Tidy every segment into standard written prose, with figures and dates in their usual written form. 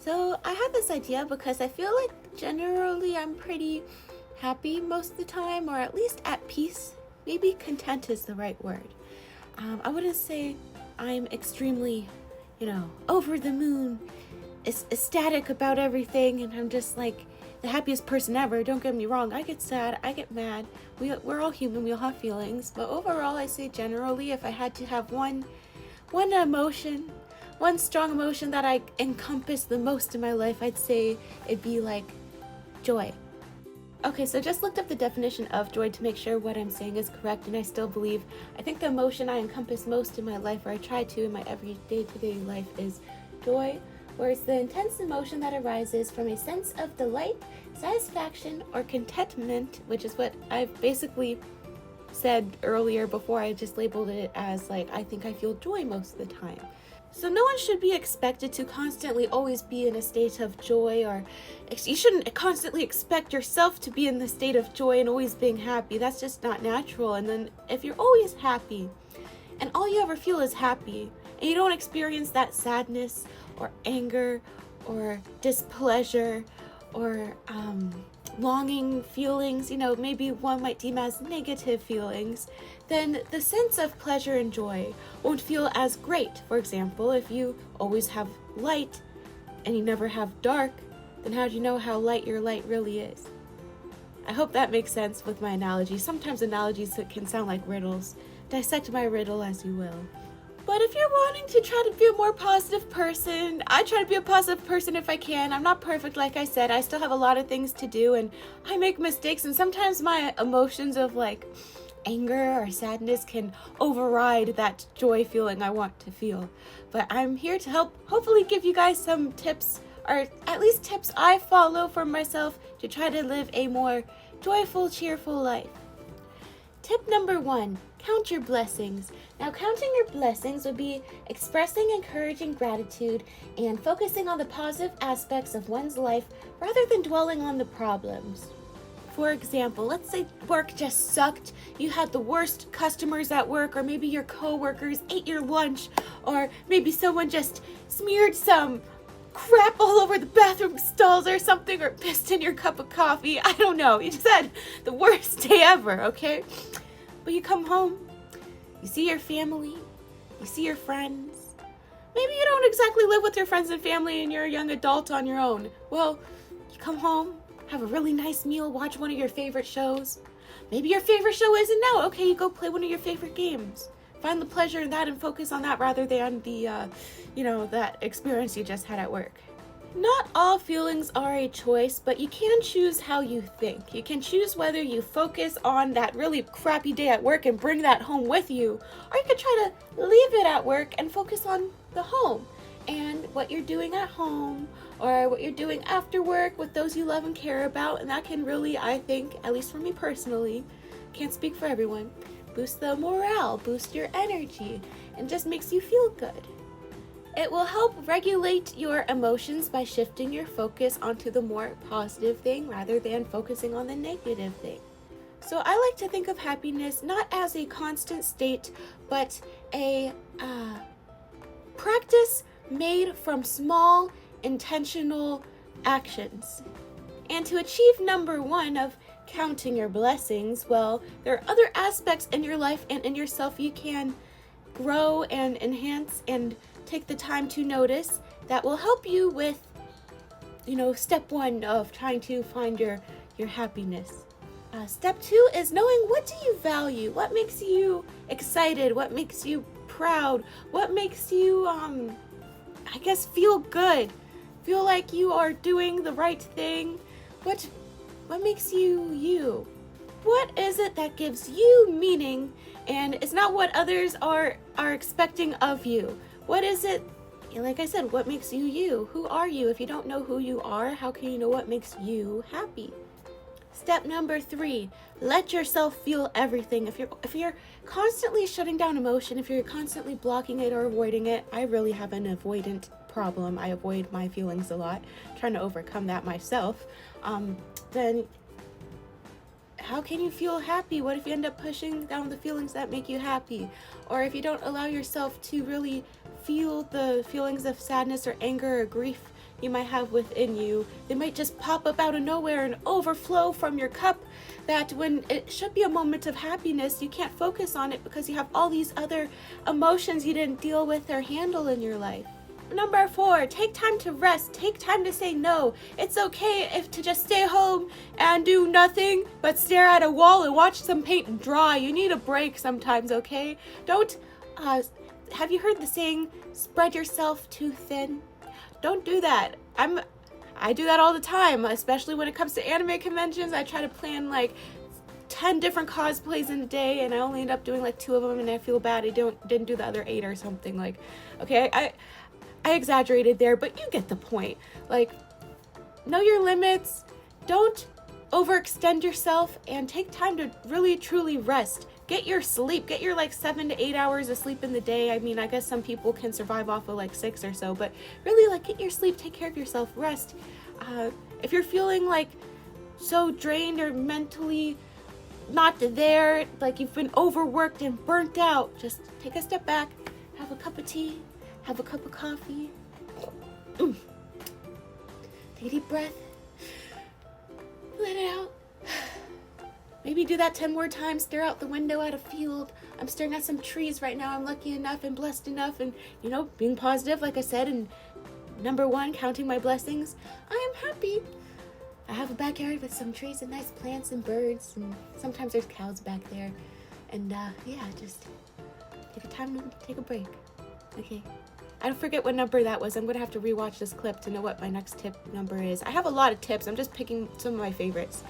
So I had this idea because I feel like generally I'm pretty happy most of the time, or at least at peace. Maybe content is the right word. I wouldn't say I'm extremely, over the moon, ecstatic about everything, and I'm just like the happiest person ever. Don't get me wrong, I get sad, I get mad. We're all human, we all have feelings. But overall, I say generally, if I had to have one emotion, one strong emotion that I encompass the most in my life, I'd say it'd be like joy. Okay, so just looked up the definition of joy to make sure what I'm saying is correct, and I think the emotion I encompass most in my life, or I try to in my every day-to-day life, is joy, where it's the intense emotion that arises from a sense of delight, satisfaction, or contentment, which is what I've basically said earlier before. I just labeled it as like, I think I feel joy most of the time. So no one should be expected to constantly always be in a state of joy, or you shouldn't constantly expect yourself to be in the state of joy and always being happy. That's just not natural. And then if you're always happy and all you ever feel is happy, and you don't experience that sadness or anger or displeasure or longing feelings, maybe one might deem as negative feelings, then the sense of pleasure and joy won't feel as great. For example, if you always have light and you never have dark, then how do you know how light your light really is? I hope that makes sense with my analogy. Sometimes analogies can sound like riddles. Dissect my riddle as you will. But if you're wanting to try to be a more positive person, I try to be a positive person if I can. I'm not perfect, like I said. I still have a lot of things to do, and I make mistakes, and sometimes my emotions of like anger or sadness can override that joy feeling I want to feel. But I'm here to help hopefully give you guys some tips, or at least tips I follow for myself to try to live a more joyful, cheerful life. Tip number 1, count your blessings. Now, counting your blessings would be expressing encouraging gratitude and focusing on the positive aspects of one's life rather than dwelling on the problems. For example, let's say work just sucked. You had the worst customers at work, or maybe your coworkers ate your lunch, or maybe someone just smeared some crap all over the bathroom stalls or something, or pissed in your cup of coffee. I don't know. You just had the worst day ever, okay? But you come home, you see your family, you see your friends. Maybe you don't exactly live with your friends and family and you're a young adult on your own. Well, you come home, have a really nice meal, watch one of your favorite shows. Maybe your favorite show isn't now. Okay, you go play one of your favorite games. Find the pleasure in that and focus on that rather than the, that experience you just had at work. Not all feelings are a choice, but you can choose how you think. You can choose whether you focus on that really crappy day at work and bring that home with you, or you could try to leave it at work and focus on the home and what you're doing at home, or what you're doing after work with those you love and care about. And that can really, I think, at least for me personally, can't speak for everyone, boost the morale, boost your energy, and just makes you feel good. It will help regulate your emotions by shifting your focus onto the more positive thing rather than focusing on the negative thing. So I like to think of happiness not as a constant state, but a practice made from small, intentional actions. And to achieve number 1 of counting your blessings, well, there are other aspects in your life and in yourself you can grow and enhance and take the time to notice that will help you with, step 1 of trying to find your happiness. Step 2 is knowing, what do you value? What makes you excited? What makes you proud? What makes you, feel good? Feel like you are doing the right thing? What makes you you? What is it that gives you meaning and it's not what others are expecting of you? What is it, like I said, what makes you you? Who are you? If you don't know who you are, how can you know what makes you happy? Step number 3, let yourself feel everything. If you're constantly shutting down emotion, if you're constantly blocking it or avoiding it, I really have an avoidant problem. I avoid my feelings a lot, trying to overcome that myself. Then how can you feel happy? What if you end up pushing down the feelings that make you happy? Or if you don't allow yourself to really feel the feelings of sadness or anger or grief you might have within you. They might just pop up out of nowhere and overflow from your cup, that when it should be a moment of happiness, you can't focus on it because you have all these other emotions you didn't deal with or handle in your life. Number 4, take time to rest. Take time to say no. It's okay if to just stay home and do nothing but stare at a wall and watch some paint dry. You need a break sometimes, okay? Don't, have you heard the saying, spread yourself too thin? Don't do that. I do that all the time, especially when it comes to anime conventions. I try to plan like 10 different cosplays in a day, and I only end up doing like 2 of them, and I feel bad I didn't do the other 8 or something. Like, okay, I exaggerated there, but you get the point. Like, know your limits, don't overextend yourself, and take time to really truly rest. Get your sleep, get your like 7 to 8 hours of sleep in the day. I mean, I guess some people can survive off of like 6 or so, but really, like, get your sleep, take care of yourself, rest. If you're feeling like so drained or mentally not there, like you've been overworked and burnt out, just take a step back, have a cup of tea, have a cup of coffee. Take a deep breath. Let it out. Maybe do that 10 more times. Stare out the window at a field. I'm staring at some trees right now. I'm lucky enough and blessed enough, and, you know, being positive, like I said, and number 1, counting my blessings. I am happy. I have a backyard with some trees and nice plants and birds, and sometimes there's cows back there. And yeah, just take a time to take a break. Okay. I don't forget what number that was. I'm going to have to rewatch this clip to know what my next tip number is. I have a lot of tips. I'm just picking some of my favorites.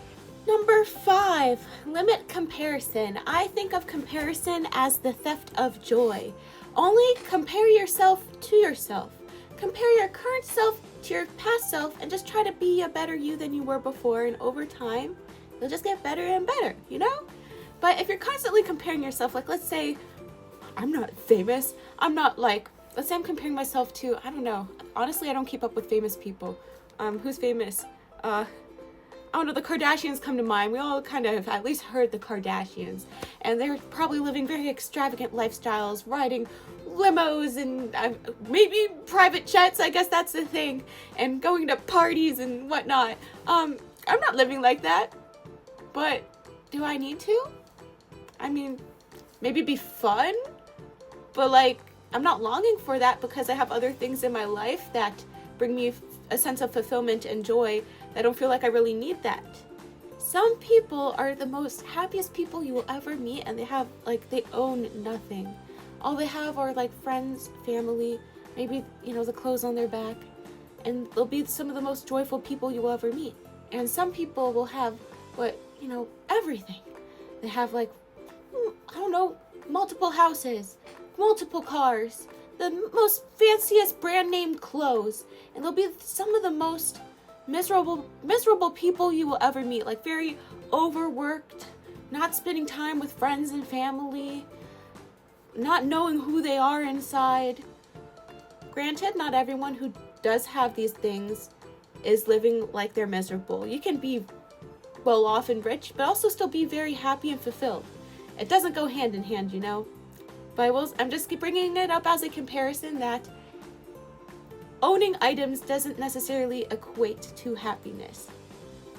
Number 5, limit comparison. I think of comparison as the theft of joy. Only compare yourself to yourself. Compare your current self to your past self and just try to be a better you than you were before, and over time, you'll just get better and better, you know? But if you're constantly comparing yourself, like let's say, I'm not famous, I'm not like, let's say I'm comparing myself to, I don't know, honestly I don't keep up with famous people. Who's famous? I don't know, the Kardashians come to mind. We all kind of at least heard the Kardashians, and they're probably living very extravagant lifestyles, riding limos and maybe private jets, I guess that's the thing, and going to parties and whatnot. I'm not living like that, but do I need to? I mean, maybe it'd be fun, but like, I'm not longing for that because I have other things in my life that bring me a sense of fulfillment and joy. I don't feel like I really need that. Some people are the most happiest people you will ever meet, and they own nothing. All they have are like friends, family, maybe, you know, the clothes on their back, and they'll be some of the most joyful people you will ever meet. And some people will have everything. They have like, I don't know, multiple houses, multiple cars, the most fanciest brand name clothes, and they'll be some of the most miserable people you will ever meet, like very overworked, not spending time with friends and family, not knowing who they are inside. Granted, not everyone who does have these things is living like they're miserable. You can be well off and rich, but also still be very happy and fulfilled. It doesn't go hand in hand, you know. But I'm just bringing it up as a comparison that owning items doesn't necessarily equate to happiness.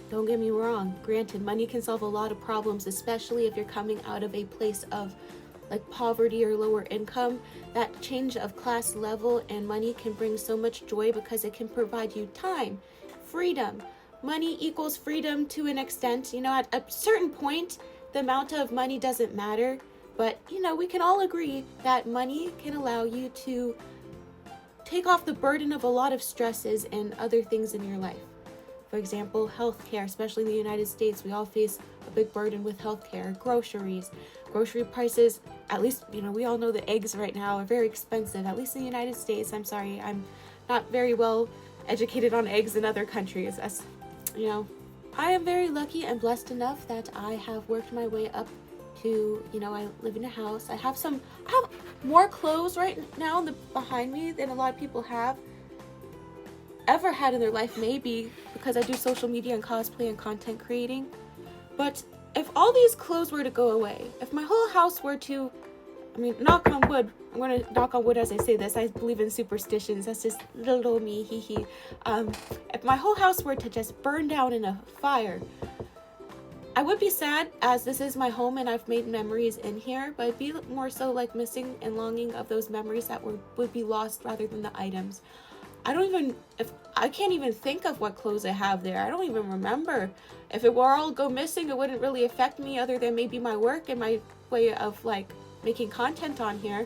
Don't get me wrong. Granted, money can solve a lot of problems, especially if you're coming out of a place of like poverty or lower income. That change of class level and money can bring so much joy because it can provide you time, freedom. Money equals freedom to an extent. You know, at a certain point, the amount of money doesn't matter. But, you know, we can all agree that money can allow you to take off the burden of a lot of stresses and other things in your life. For example, healthcare, especially in the United States, we all face a big burden with healthcare, groceries. Grocery prices, at least, you know, we all know the eggs right now are very expensive, at least in the United States. I'm sorry, I'm not very well educated on eggs in other countries. As you know, I am very lucky and blessed enough that I have worked my way up to, you know, I live in a house. I have more clothes right now behind me than a lot of people have ever had in their life, maybe because I do social media and cosplay and content creating. But if all these clothes were to go away, if my whole house were to, I mean, knock on wood. I'm going to knock on wood as I say this. I believe in superstitions. That's just little me, hee hee. If my whole house were to just burn down in a fire, I would be sad, as this is my home and I've made memories in here, but I'd be more so like missing and longing of those memories that would be lost rather than the items. I can't even think of what clothes I have there. I don't even remember. If it were all go missing, it wouldn't really affect me other than maybe my work and my way of like making content on here.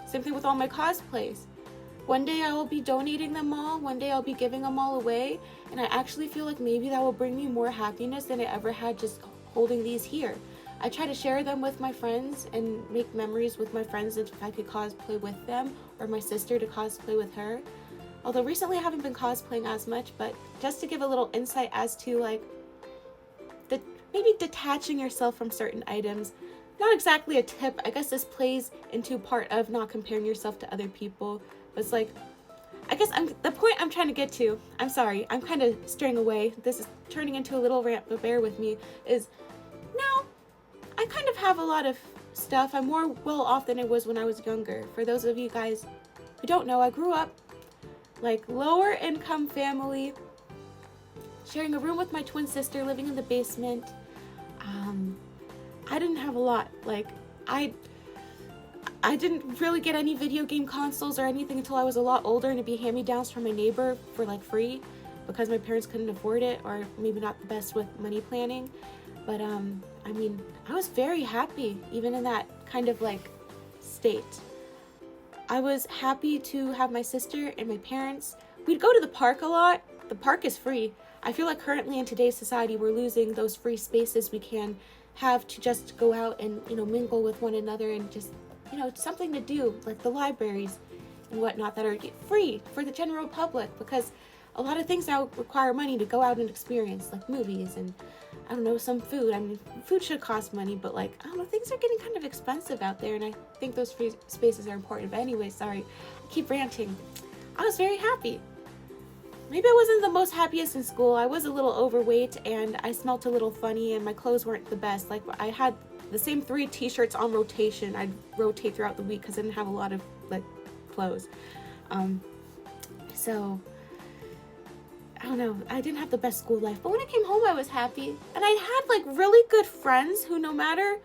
Same thing with all my cosplays. One day I will be donating them all, one day I'll be giving them all away, and I actually feel like maybe that will bring me more happiness than I ever had just holding these here. I try to share them with my friends and make memories with my friends if I could cosplay with them, or my sister to cosplay with her. Although recently I haven't been cosplaying as much, but just to give a little insight as to like maybe detaching yourself from certain items. Not exactly a tip. I guess this plays into part of not comparing yourself to other people. But it's like, I guess the point I'm trying to get to, I'm sorry, I'm kind of straying away. This is turning into a little rant, but bear with me, is now I kind of have a lot of stuff. I'm more well off than I was when I was younger. For those of you guys who don't know, I grew up like lower income family, sharing a room with my twin sister, living in the basement. I didn't have a lot. Like I didn't really get any video game consoles or anything until I was a lot older, and it'd be hand-me-downs from my neighbor for like free because my parents couldn't afford it, or maybe not the best with money planning. But I mean, I was very happy even in that kind of like state. I was happy to have my sister and my parents. We'd go to the park a lot. The park is free. I feel like currently in today's society we're losing those free spaces we can have to just go out and, you know, mingle with one another and just, you know, something to do, like the libraries and whatnot that are free for the general public, because a lot of things now require money to go out and experience, like movies and, I don't know, some food. I mean, food should cost money, but like, I don't know, things are getting kind of expensive out there, and I think those free spaces are important. But anyway, sorry, I keep ranting. I was very happy. Maybe I wasn't the most happiest in school. I was a little overweight and I smelled a little funny and my clothes weren't the best. Like I had the same 3 t-shirts on rotation. I'd rotate throughout the week because I didn't have a lot of like clothes. So I don't know, I didn't have the best school life, but when I came home I was happy. And I had like really good friends who no matter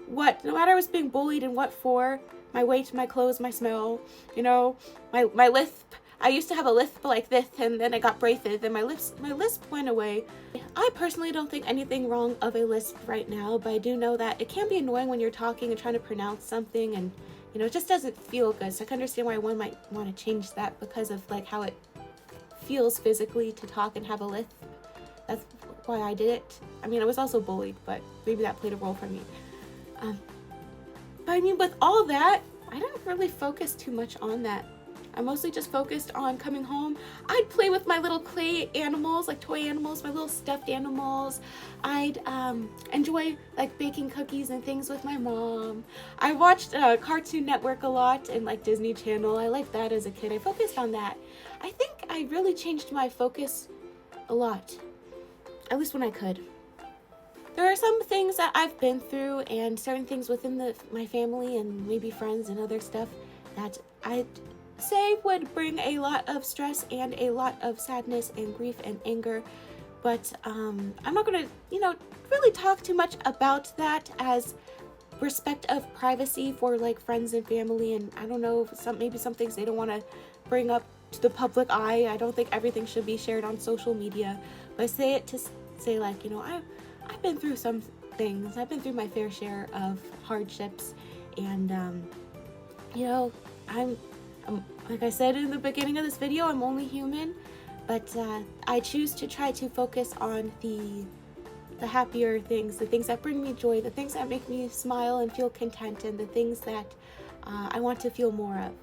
I was being bullied and what for, my weight, my clothes, my smell, you know, my lisp. I used to have a lisp like this, and then I got braces, and my lisp went away. I personally don't think anything wrong of a lisp right now, but I do know that it can be annoying when you're talking and trying to pronounce something, and, you know, it just doesn't feel good. So I can understand why one might want to change that because of like how it feels physically to talk and have a lisp. That's why I did it. I mean, I was also bullied, but maybe that played a role for me. But I mean, with all that, I didn't really focus too much on that. I mostly just focused on coming home. I'd play with my little clay animals, like toy animals, my little stuffed animals. I'd enjoy like baking cookies and things with my mom. I watched Cartoon Network a lot and like Disney Channel. I liked that as a kid. I focused on that. I think I really changed my focus a lot, at least when I could. There are some things that I've been through and certain things within my family and maybe friends and other stuff that I'd say would bring a lot of stress and a lot of sadness and grief and anger, but I'm not going to, you know, really talk too much about that as respect of privacy for like friends and family, and I don't know, maybe some things they don't want to bring up to the public eye. I don't think everything should be shared on social media, but I say it to say like, you know, I've been through some things. I've been through my fair share of hardships, and you know, I'm like I said in the beginning of this video, I'm only human, but I choose to try to focus on the happier things, the things that bring me joy, the things that make me smile and feel content, and the things that I want to feel more of.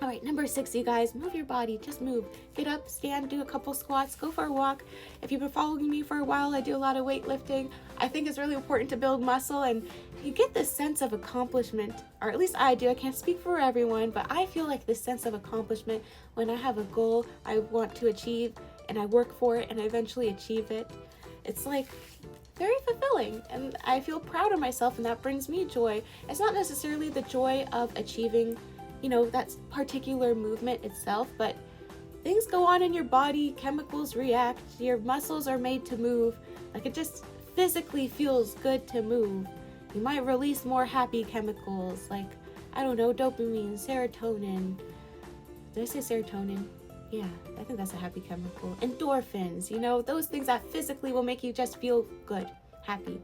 All right, number 6, you guys, move your body. Just move. Get up, stand, do a couple squats, go for a walk. If you've been following me for a while, I do a lot of weightlifting. I think it's really important to build muscle, and you get this sense of accomplishment, or at least I do. I can't speak for everyone, but I feel like this sense of accomplishment when I have a goal I want to achieve, and I work for it, and I eventually achieve it. It's like very fulfilling, and I feel proud of myself, and that brings me joy. It's not necessarily the joy of achieving, that particular movement itself, but things go on in your body, chemicals react, your muscles are made to move. Like, it just physically feels good to move. You might release more happy chemicals, like, I don't know, dopamine, serotonin. Did I say serotonin? Yeah, I think that's a happy chemical. Endorphins, those things that physically will make you just feel good, happy.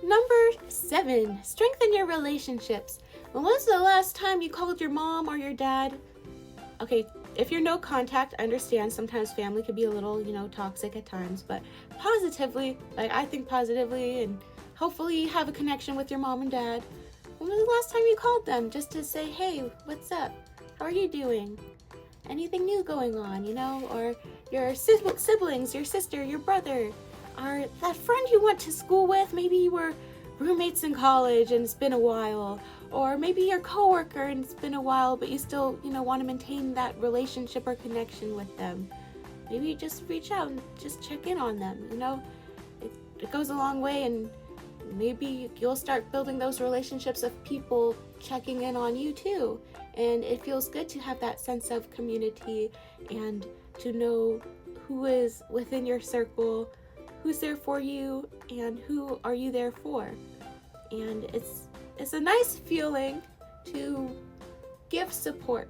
Number 7, strengthen your relationships. When was the last time you called your mom or your dad? Okay, if you're no contact, I understand sometimes family could be a little, toxic at times, but positively, I think positively, and hopefully you have a connection with your mom and dad. When was the last time you called them just to say, hey, what's up? How are you doing? Anything new going on, or your siblings, your sister, your brother, or that friend you went to school with. Maybe you were roommates in college and it's been a while, or maybe your coworker and it's been a while, but you still, want to maintain that relationship or connection with them. Maybe you just reach out and just check in on them, it goes a long way, and maybe you'll start building those relationships of people checking in on you too. And it feels good to have that sense of community and to know who is within your circle, who's there for you, and who are you there for. And it's a nice feeling to give support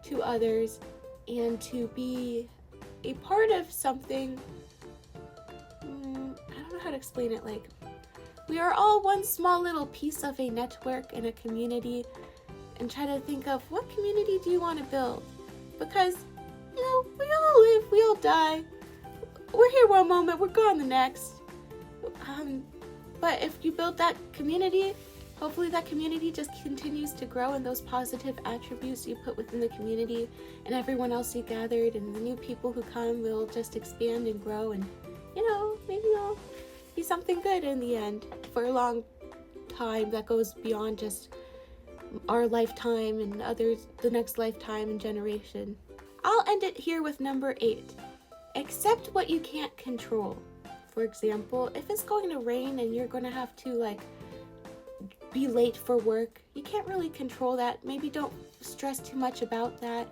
to others and to be a part of something. I don't know how to explain it. Like, we are all one small little piece of a network and a community, and try to think of what community do you want to build? Because, we all live, we all die. We're here one moment, we're gone the next. But if you build that community, hopefully that community just continues to grow, and those positive attributes you put within the community and everyone else you gathered and the new people who come will just expand and grow, and, maybe you'll be something good in the end for a long time that goes beyond just our lifetime and others, the next lifetime and generation. I'll end it here with number 8. Accept what you can't control. For example, if it's going to rain and you're going to have to be late for work, you can't really control that. Maybe don't stress too much about that.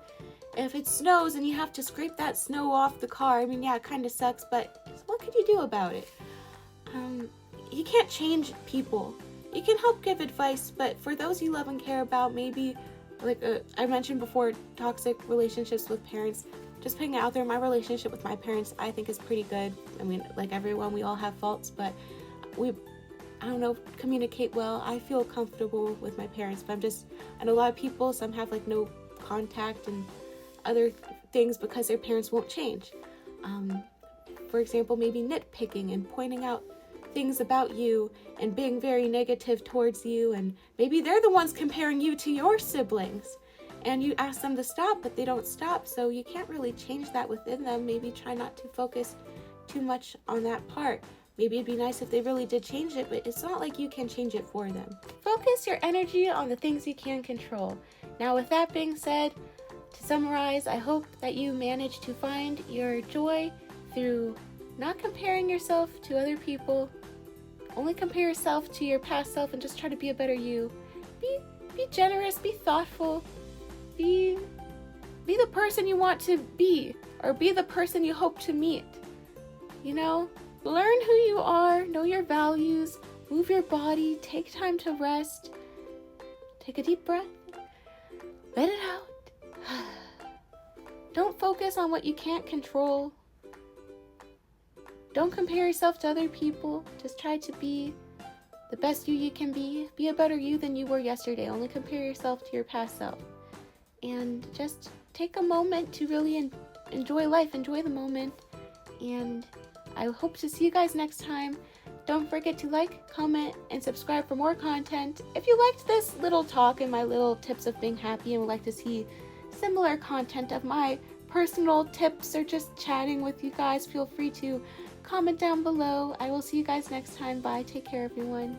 If it snows and you have to scrape that snow off the car, it kind of sucks, but what could you do about it? You can't change people. You can help give advice, but for those you love and care about, maybe, I mentioned before, toxic relationships with parents, just putting it out there, my relationship with my parents, I think is pretty good. Like everyone, we all have faults, but communicate well. I feel comfortable with my parents, but and a lot of people, some have no contact and other things because their parents won't change. For example, maybe nitpicking and pointing out things about you and being very negative towards you, and maybe they're the ones comparing you to your siblings, and you ask them to stop, but they don't stop, so you can't really change that within them. Maybe try not to focus too much on that part. Maybe it'd be nice if they really did change it, but it's not like you can change it for them. Focus your energy on the things you can control. Now, with that being said, to summarize, I hope that you manage to find your joy through not comparing yourself to other people. Only compare yourself to your past self and just try to be a better you. Be generous, be thoughtful, be the person you want to be, or be the person you hope to meet. Learn who you are, know your values, move your body, take time to rest. Take a deep breath, let it out. Don't focus on what you can't control. Don't compare yourself to other people. Just try to be the best you can be. Be a better you than you were yesterday. Only compare yourself to your past self. And just take a moment to really enjoy life, enjoy the moment. And I hope to see you guys next time. Don't forget to like, comment, and subscribe for more content. If you liked this little talk and my little tips of being happy and would like to see similar content of my personal tips or just chatting with you guys, feel free to comment down below. I will see you guys next time. Bye. Take care, everyone.